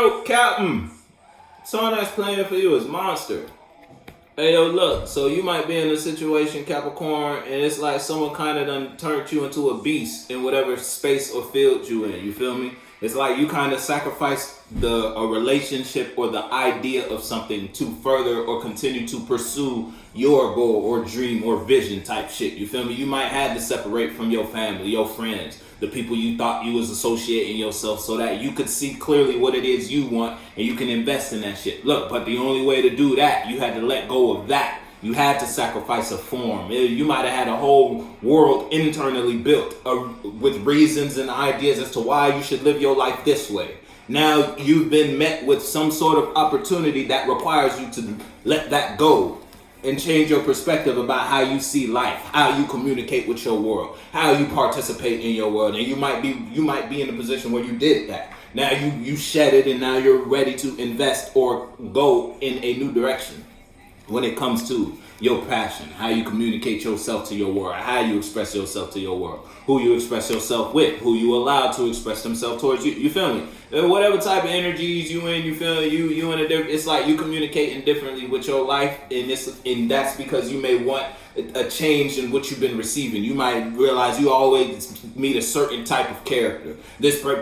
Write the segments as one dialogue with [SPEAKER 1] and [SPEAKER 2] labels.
[SPEAKER 1] Yo, Captain. Song that's playing for you is Monster. Hey, yo, look. So you might be in a situation, Capricorn, and it's like someone kind of done turned you into a beast in whatever space or field you in. You feel me? It's like you kind of sacrifice a relationship or the idea of something to further or continue to pursue your goal or dream or vision type shit. You feel me? You might have to separate from your family, your friends, the people you thought you was associating yourself so that you could see clearly what it is you want and you can invest in that shit. Look, but the only way to do that, you had to let go of that. You had to sacrifice a form. You might have had a whole world internally built with reasons and ideas as to why you should live your life this way. Now you've been met with some sort of opportunity that requires you to let that go and change your perspective about how you see life, how you communicate with your world, how you participate in your world. And you might be in a position where you did that. Now you shed it and now you're ready to invest or go in a new direction when it comes to your passion, how you communicate yourself to your world, how you express yourself to your world, who you express yourself with, who you allow to express themselves towards you. You feel me? Whatever type of energies you in, you feel you in a different. It's like you communicating differently with your life, and that's because you may want a change in what you've been receiving. You might realize you always meet a certain type of character.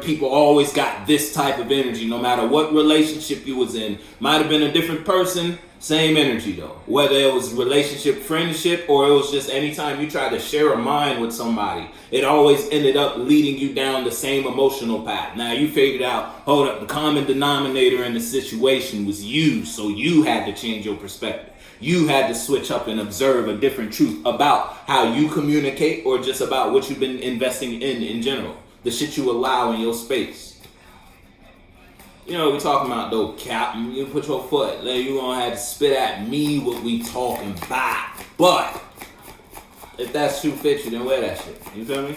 [SPEAKER 1] People always got this type of energy, no matter what relationship you was in. Might have been a different person. Same energy though, whether it was relationship, friendship, or it was just anytime you tried to share a mind with somebody, it always ended up leading you down the same emotional path. Now you figured out, hold up, the common denominator in the situation was you, so you had to change your perspective. You had to switch up and observe a different truth about how you communicate or just about what you've been investing in general. The shit you allow in your space. You know what we talking about though, Captain. You put your foot, you gonna have to spit at me what we talking about. But if that shoe fits you, then wear that shit. You feel me?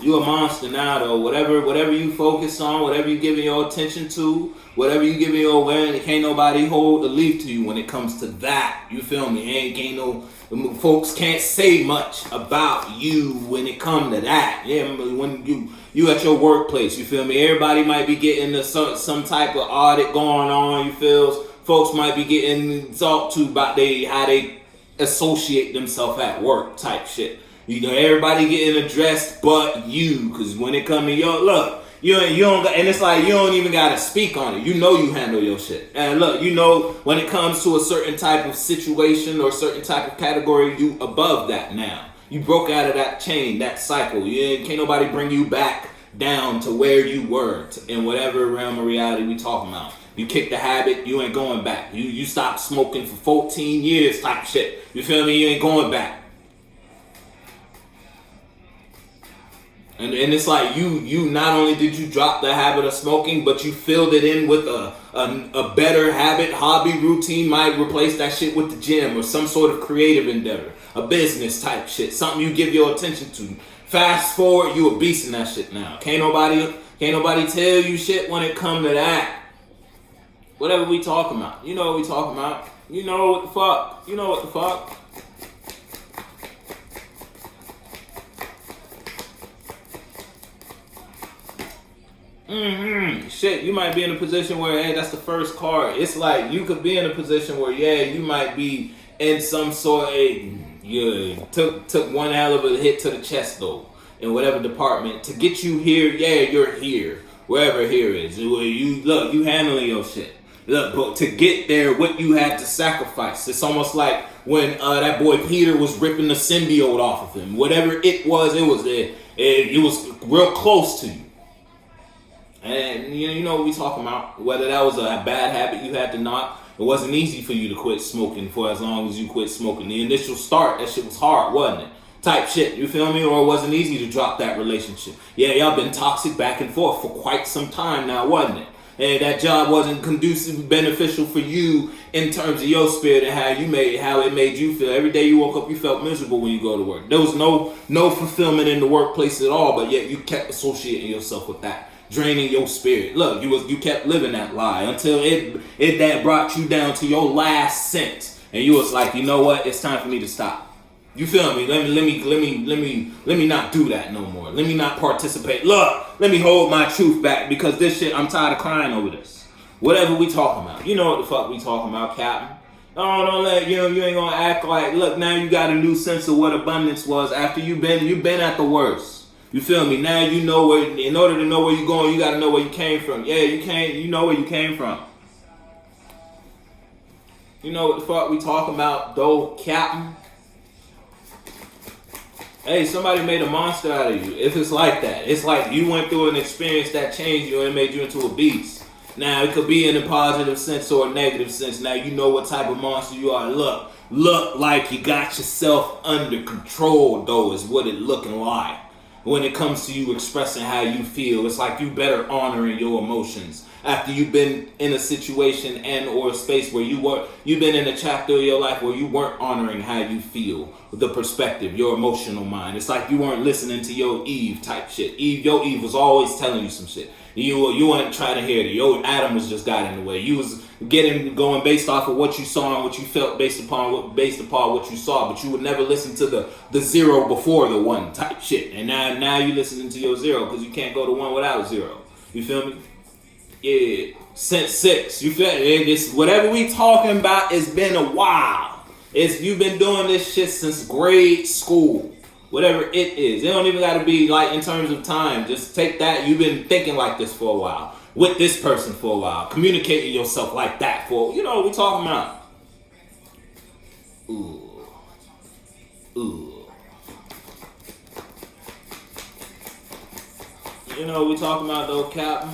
[SPEAKER 1] You a monster now though. Whatever you focus on, whatever you giving your attention to, whatever you giving your awareness, can't nobody hold a leaf to you when it comes to that. You feel me? Ain't no folks can't say much about you when it come to that. Yeah, when you at your workplace, you feel me? Everybody might be getting some type of audit going on. You feel? Folks might be getting talked to about how they associate themselves at work type shit. You know, everybody getting addressed but you, because when it come to your look, you don't got, and it's like you don't even gotta speak on it. You know you handle your shit. And look, you know when it comes to a certain type of situation or certain type of category, you above that now. You broke out of that chain, that cycle. Can't nobody bring you back down to where you were in whatever realm of reality we talking about. You kick the habit, you ain't going back. You stopped smoking for 14 years type shit. You feel me? You ain't going back. And it's like you not only did you drop the habit of smoking, but you filled it in with a better habit, hobby, routine. Might replace that shit with the gym or some sort of creative endeavor, a business type shit, something you give your attention to. Fast forward, you a beast in that shit now. Can't nobody tell you shit when it come to that. Whatever we talking about, you know what we talking about. You know what the fuck. You know what the fuck. Shit, you might be in a position where, hey, that's the first card. It's like you could be in a position where, yeah, you might be in some sort of, took one hell of a hit to the chest though, in whatever department to get you here. Yeah, you're here, wherever here is. You handling your shit. Look, but to get there, what you had to sacrifice. It's almost like when that boy Peter was ripping the symbiote off of him. Whatever it was real close to you. And you know what we talking about. Whether that was a bad habit you had to knock, it wasn't easy for you to quit smoking for as long as you quit smoking. The initial start, that shit was hard, wasn't it? Type shit, you feel me? Or it wasn't easy to drop that relationship. Yeah, y'all been toxic back and forth for quite some time now, wasn't it? And that job wasn't conducive, beneficial for you in terms of your spirit and how it made you feel. Every day you woke up, you felt miserable when you go to work. There was no fulfillment in the workplace at all, but yet you kept associating yourself with that, draining your spirit. Look, you kept living that lie until that brought you down to your last cent, and you was like, you know what? It's time for me to stop. You feel me? Let me not do that no more. Let me not participate. Look, let me hold my truth back because this shit, I'm tired of crying over this. Whatever we talking about. You know what the fuck we talking about, Captain. Don't let you ain't gonna act like, look, now you got a new sense of what abundance was after you've been at the worst. You feel me? Now you know where, in order to know where you're going, you gotta know where you came from. Yeah, you know where you came from. You know what the fuck we talking about, though, Captain? Hey, somebody made a monster out of you. If it's like that, it's like you went through an experience that changed you and made you into a beast. Now, it could be in a positive sense or a negative sense. Now, you know what type of monster you are. Look like you got yourself under control, though, is what it looking like. When it comes to you expressing how you feel, it's like you better honoring your emotions. After you've been in a situation and or a space where you've been in a chapter of your life where you weren't honoring how you feel, the perspective, your emotional mind. It's like you weren't listening to your Eve type shit. Your Eve was always telling you some shit. You weren't trying to hear it. Your Adam was just got in the way. You was going based off of what you saw and what you felt based upon what you saw, but you would never listen to the zero before the one type shit. And now you listening to your zero because you can't go to one without zero. You feel me? Yeah, since 6. You feel it? It's whatever we talking about. It's been a while. You've been doing this shit since grade school. Whatever it is, it don't even got to be like in terms of time. Just take that. You've been thinking like this for a while, with this person for a while, communicating yourself like that for, you know what we talking about. Ooh. You know what we talking about though, Captain?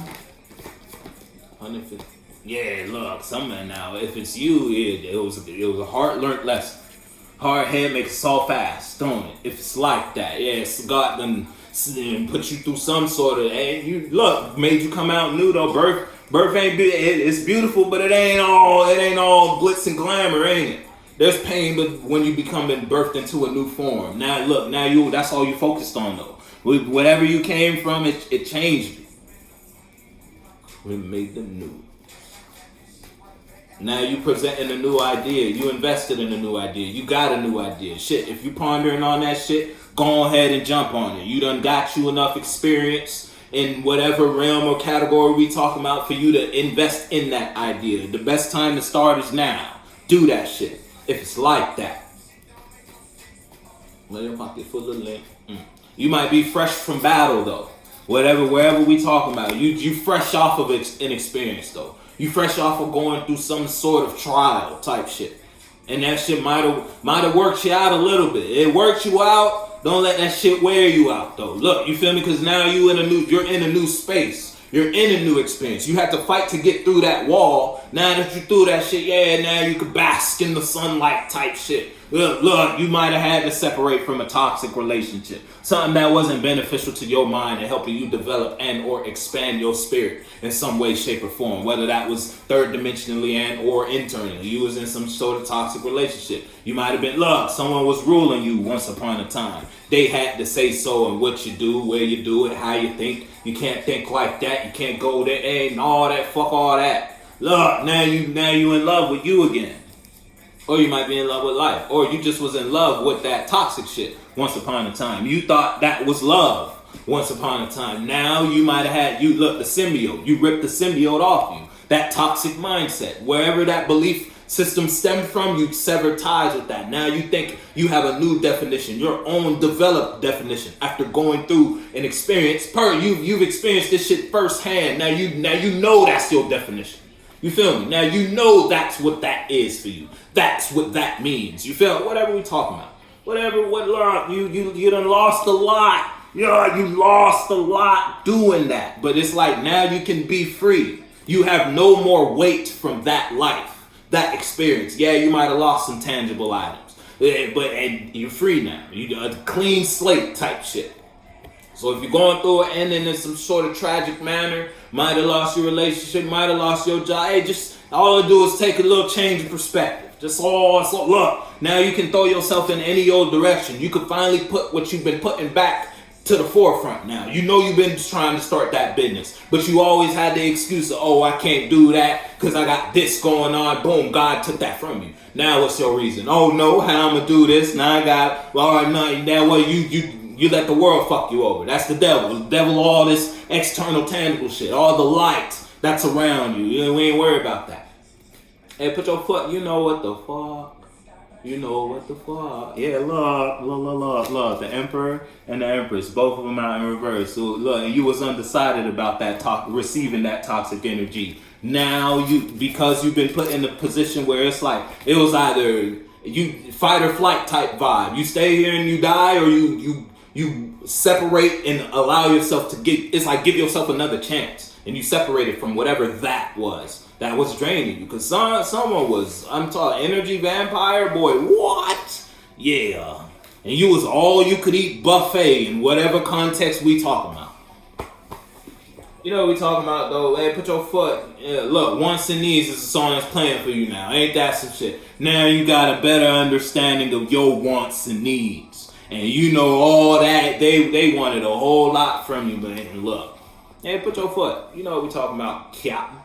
[SPEAKER 1] 150. Yeah, look, somewhere now. If it's you, it was a hard learned lesson. Hard head makes it all fast, don't it? If it's like that, yeah, it's God done put you through some sort of, and you look, made you come out new though. Birth ain't it's beautiful, but it ain't all glitz and glamour, ain't it? There's pain, but when you becoming birthed into a new form. Now look, that's all you focused on though. Whatever you came from, it changed you. We made them new. Now you presenting a new idea. You invested in a new idea. You got a new idea. Shit, if you pondering on that shit, go ahead and jump on it. You done got you enough experience in whatever realm or category we talking about for you to invest in that idea. The best time to start is now. Do that shit. If it's like that. Let your pocket full of lint. You might be fresh from battle though. Wherever we talking about. You fresh off of an experience though. You fresh off of going through some sort of trial type shit. And that shit might have worked you out a little bit. It worked you out. Don't let that shit wear you out though. Look, you feel me? Because now you're in a new space. You're in a new experience. You have to fight to get through that wall. Now that you through that shit, yeah, now you can bask in the sunlight type shit. Look, you might have had to separate from a toxic relationship. Something that wasn't beneficial to your mind and helping you develop and or expand your spirit in some way, shape, or form. Whether that was third dimensionally and or internally. You was in some sort of toxic relationship. You might have been, look, someone was ruling you once upon a time. They had to say so and what you do, where you do it, how you think. You can't think like that. You can't go there and all that. Fuck all that. Look, now you in love with you again. Or you might be in love with life. Or you just was in love with that toxic shit once upon a time. You thought that was love once upon a time. Now you might have had, the symbiote. You ripped the symbiote off you. That toxic mindset. Wherever that belief system stemmed from, you severed ties with that. Now you think you have a new definition, your own developed definition. After going through an experience, you've experienced this shit firsthand. Now you know that's your definition. You feel me? Now you know that's what that is for you. That's what that means. You feel whatever we talking about. You done lost a lot. Yeah, you lost a lot doing that. But it's like now you can be free. You have no more weight from that life, that experience. Yeah, you might have lost some tangible items. And you're free now. You a clean slate type shit. So if you're going through it ending in some sort of tragic manner, might have lost your relationship, might have lost your job. Hey, just all I do is take a little change of perspective. Look, now you can throw yourself in any old direction. You can finally put what you've been putting back to the forefront now. You know you've been trying to start that business, but you always had the excuse of, oh, I can't do that because I got this going on. Boom, God took that from you. Now what's your reason? Oh no, how I'm gonna do this? Now I got, well, all right, now that way you let the world fuck you over. That's the devil. The devil, all this external tangible shit, all the light that's around you. We ain't worried about that. Hey, put your foot, you know what the fuck? You know what the fuck? Yeah, love. The Emperor and the Empress, both of them out in reverse. So look, and you was undecided about that receiving that toxic energy. Now because you've been put in a position where it's like, it was either you fight or flight type vibe. You stay here and you die, or you separate and allow yourself to it's like give yourself another chance. And you separated from whatever that was draining you. Because someone was, I'm talking energy vampire, boy, what? Yeah. And you was all you could eat buffet in whatever context we talking about. You know what we talking about though? Hey, put your foot. Yeah, look, Wants and Needs is a song that's playing for you now. Ain't that some shit? Now you got a better understanding of your wants and needs. And you know all that. They wanted a whole lot from you, man. Look. Hey, put your foot. You know what we talking about, Cap.